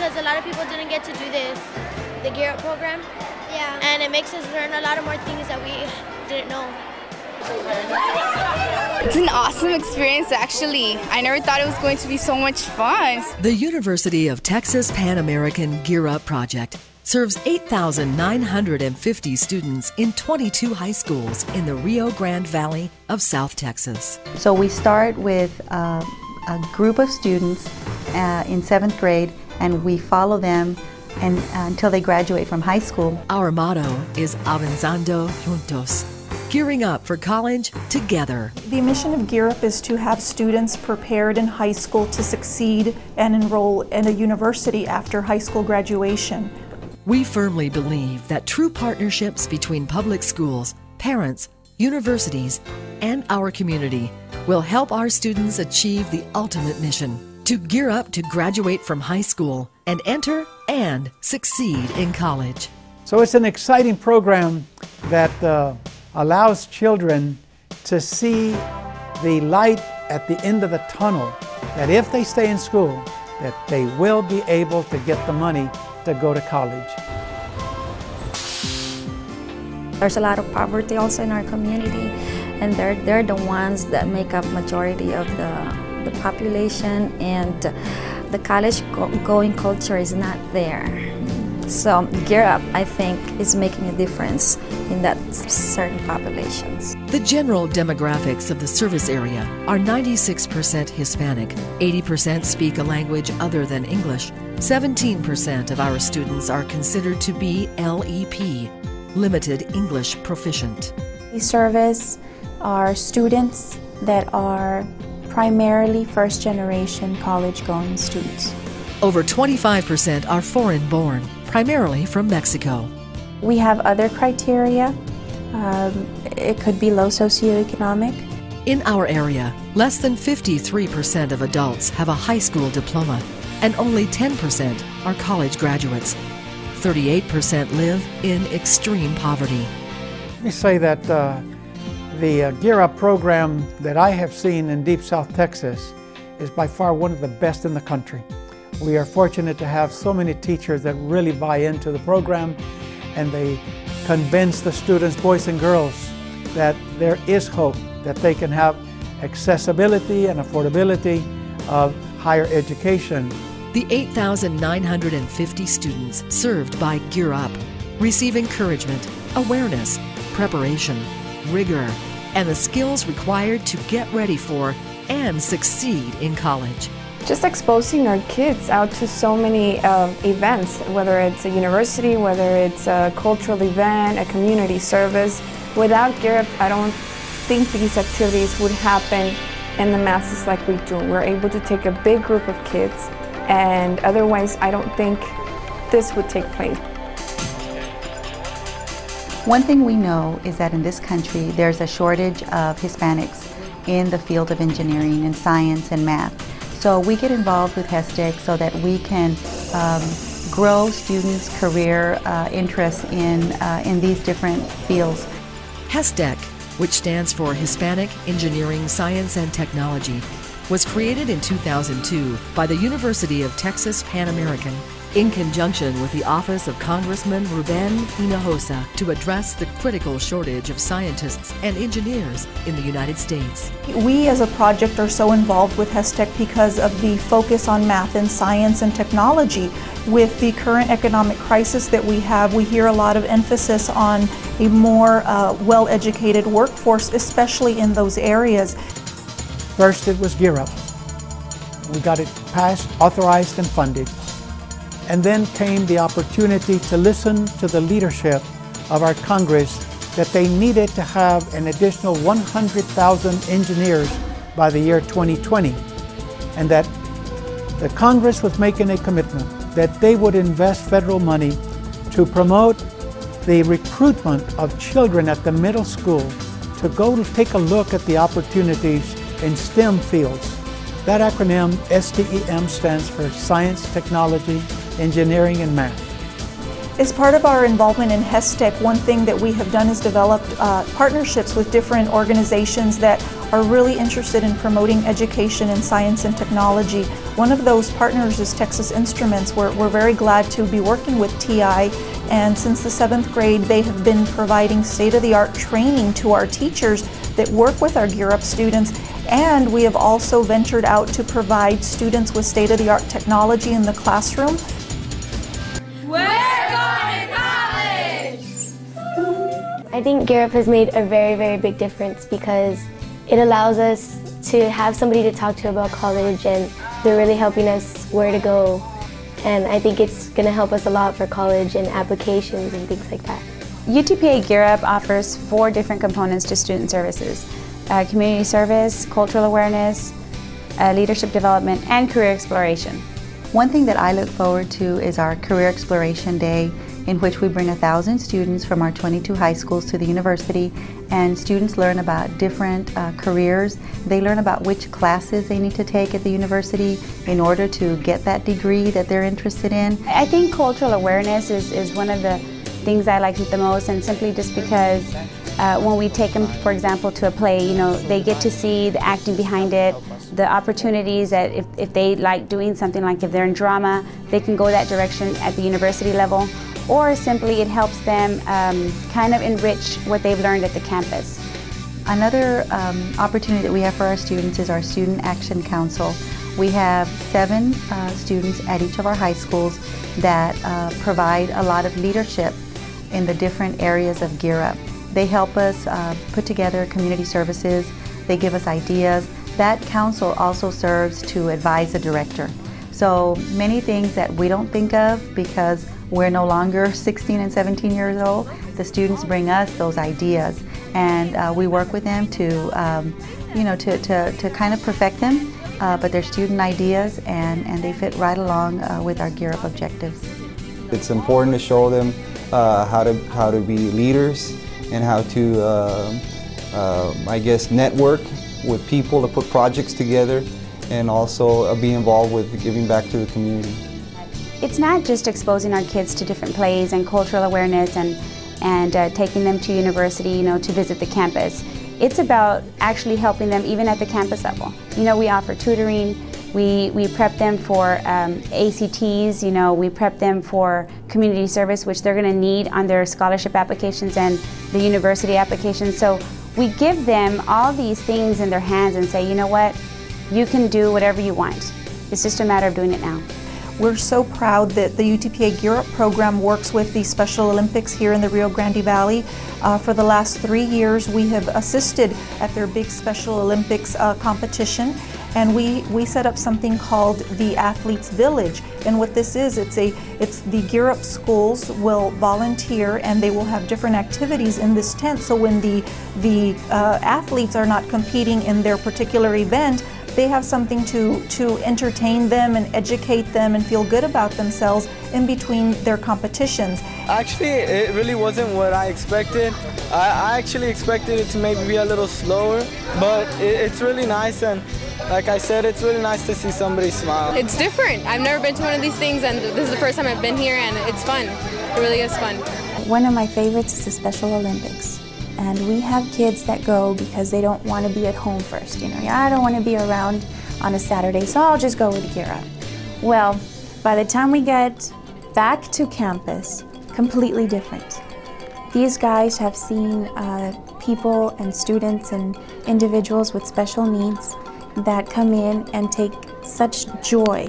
because a lot of people didn't get to do the Gear Up program. Yeah. And it makes us learn a lot of more things that we didn't know. It's an awesome experience, actually. I never thought it was going to be so much fun. The University of Texas Pan American Gear Up project serves 8,950 students in 22 high schools in the Rio Grande Valley of South Texas. So we start with a group of students in 7th grade, and we follow them until they graduate from high school. Our motto is Avanzando, Juntos, gearing up for college together. The mission of Gear Up is to have students prepared in high school to succeed and enroll in a university after high school graduation. We firmly believe that true partnerships between public schools, parents, universities, and our community will help our students achieve the ultimate mission: to gear up to graduate from high school and enter and succeed in college. So it's an exciting program that allows children to see the light at the end of the tunnel, that if they stay in school, that they will be able to get the money to go to college. There's a lot of poverty also in our community, and they're the ones that make up majority of the population, and the college-going culture is not there. So Gear Up, I think, is making a difference in that certain populations. The general demographics of the service area are 96% Hispanic, 80% speak a language other than English, 17% of our students are considered to be LEP, Limited English Proficient. We service our students that are primarily first-generation college-going students. Over 25% are foreign-born, primarily from Mexico. We have other criteria. It could be low socioeconomic. In our area, less than 53% of adults have a high school diploma, and only 10% are college graduates. 38% live in extreme poverty. Let me say that the Gear Up program that I have seen in Deep South Texas is by far one of the best in the country. We are fortunate to have so many teachers that really buy into the program, and they convince the students, boys and girls, that there is hope, that they can have accessibility and affordability of higher education. The 8,950 students served by Gear Up receive encouragement, awareness, preparation, rigor, and the skills required to get ready for and succeed in college. Just exposing our kids out to so many events, whether it's a university, whether it's a cultural event, a community service. Without Gear Up, I don't think these activities would happen in the masses like we do. We're able to take a big group of kids, and otherwise I don't think this would take place. One thing we know is that in this country there's a shortage of Hispanics in the field of engineering and science and math. So we get involved with HESTEC so that we can grow students' career interests in these different fields. HESTEC, which stands for Hispanic Engineering, Science and Technology, was created in 2002 by the University of Texas Pan American in conjunction with the Office of Congressman Ruben Hinojosa to address the critical shortage of scientists and engineers in the United States. We as a project are so involved with HESTEC because of the focus on math and science and technology. With the current economic crisis that we have, we hear a lot of emphasis on a more well-educated workforce, especially in those areas. First it was Gear Up. We got it passed, authorized, and funded. And then came the opportunity to listen to the leadership of our Congress that they needed to have an additional 100,000 engineers by the year 2020, and that the Congress was making a commitment that they would invest federal money to promote the recruitment of children at the middle school to go take a look at the opportunities in STEM fields. That acronym, STEM, stands for Science, Technology, Engineering, and Math. As part of our involvement in HESTEC, one thing that we have done is developed partnerships with different organizations that are really interested in promoting education in science and technology. One of those partners is Texas Instruments. We're very glad to be working with TI, and since the 7th grade they have been providing state-of-the-art training to our teachers that work with our Gear Up students, and we have also ventured out to provide students with state-of-the-art technology in the classroom. I think Gear Up has made a very, very big difference because it allows us to have somebody to talk to about college, and they're really helping us where to go. And I think it's going to help us a lot for college and applications and things like that. UTPA Gear Up offers 4 different components to student services: community service, cultural awareness, leadership development, and career exploration. One thing that I look forward to is our Career Exploration Day, in which we bring 1,000 students from our 22 high schools to the university, and students learn about different careers. They learn about which classes they need to take at the university in order to get that degree that they're interested in. I think cultural awareness is one of the things I like the most, and simply just because when we take them, for example, to a play, you know, they get to see the acting behind it, the opportunities that if they like doing something, like if they're in drama, they can go that direction at the university level, or simply it helps them kind of enrich what they've learned at the campus. Another opportunity that we have for our students is our Student Action Council. We have 7 students at each of our high schools that provide a lot of leadership in the different areas of Gear Up. They help us put together community services. They give us ideas. That council also serves to advise the director. So many things that we don't think of because we're no longer 16 and 17 years old, the students bring us those ideas, and we work with them to, you know, to kind of perfect them, but they're student ideas, and they fit right along with our Gear Up objectives. It's important to show them how to be leaders and how to, I guess, network with people to put projects together, and also be involved with giving back to the community. It's not just exposing our kids to different plays and cultural awareness and taking them to university, you know, to visit the campus. It's about actually helping them even at the campus level. You know, we offer tutoring, we prep them for ACTs, you know, we prep them for community service, which they're going to need on their scholarship applications and the university applications. So we give them all these things in their hands and say, you know what, you can do whatever you want. It's just a matter of doing it now. We're so proud that the UTPA Gear Up program works with the Special Olympics here in the Rio Grande Valley. For the last 3 years, we have assisted at their big Special Olympics competition, and we set up something called the Athletes Village. And what this is, it's the Gear Up schools will volunteer, and they will have different activities in this tent. So when the athletes are not competing in their particular event, they have something to entertain them and educate them and feel good about themselves in between their competitions. Actually, it really wasn't what I expected. I actually expected it to maybe be a little slower, but it's really nice, and like I said, it's really nice to see somebody smile. It's different. I've never been to one of these things, and this is the first time I've been here, and it's fun. It really is fun. One of my favorites is the Special Olympics. And we have kids that go because they don't want to be at home first. You know, I don't want to be around on a Saturday, so I'll just go with Gear Up. Well, by the time we get back to campus, completely different. These guys have seen people and students and individuals with special needs that come in and take such joy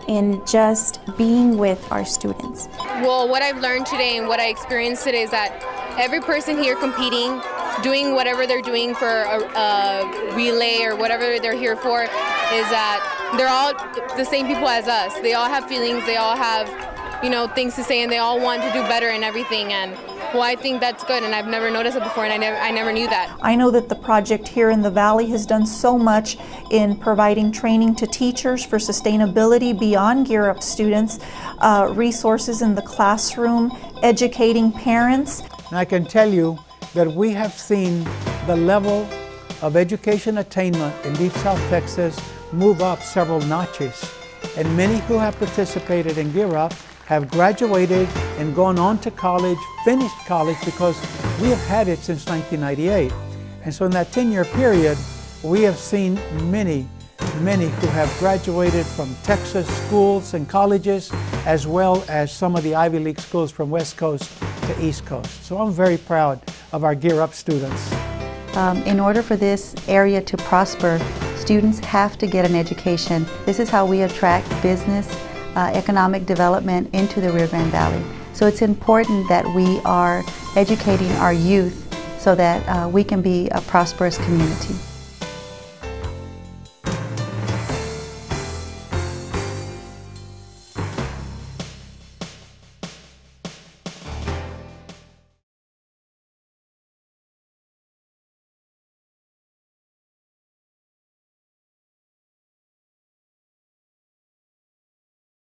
in just being with our students. Well, what I've learned today and what I experienced today is that every person here competing, doing whatever they're doing for a relay or whatever they're here for, is that they're all the same people as us. They all have feelings, they all have, you know, things to say, and they all want to do better and everything. And well, I think that's good, and I've never noticed it before, and I never knew that. I know that the project here in the Valley has done so much in providing training to teachers for sustainability beyond Gear Up students, resources in the classroom, educating parents. And I can tell you that we have seen the level of education attainment in Deep South Texas move up several notches. And many who have participated in Gear Up have graduated and gone on to college, finished college, because we have had it since 1998. And so in that 10-year period, we have seen many who have graduated from Texas schools and colleges, as well as some of the Ivy League schools from West Coast to East Coast. So I'm very proud of our Gear Up students. In order for this area to prosper, students have to get an education. This is how we attract business, economic development into the Rio Grande Valley. So it's important that we are educating our youth so that we can be a prosperous community.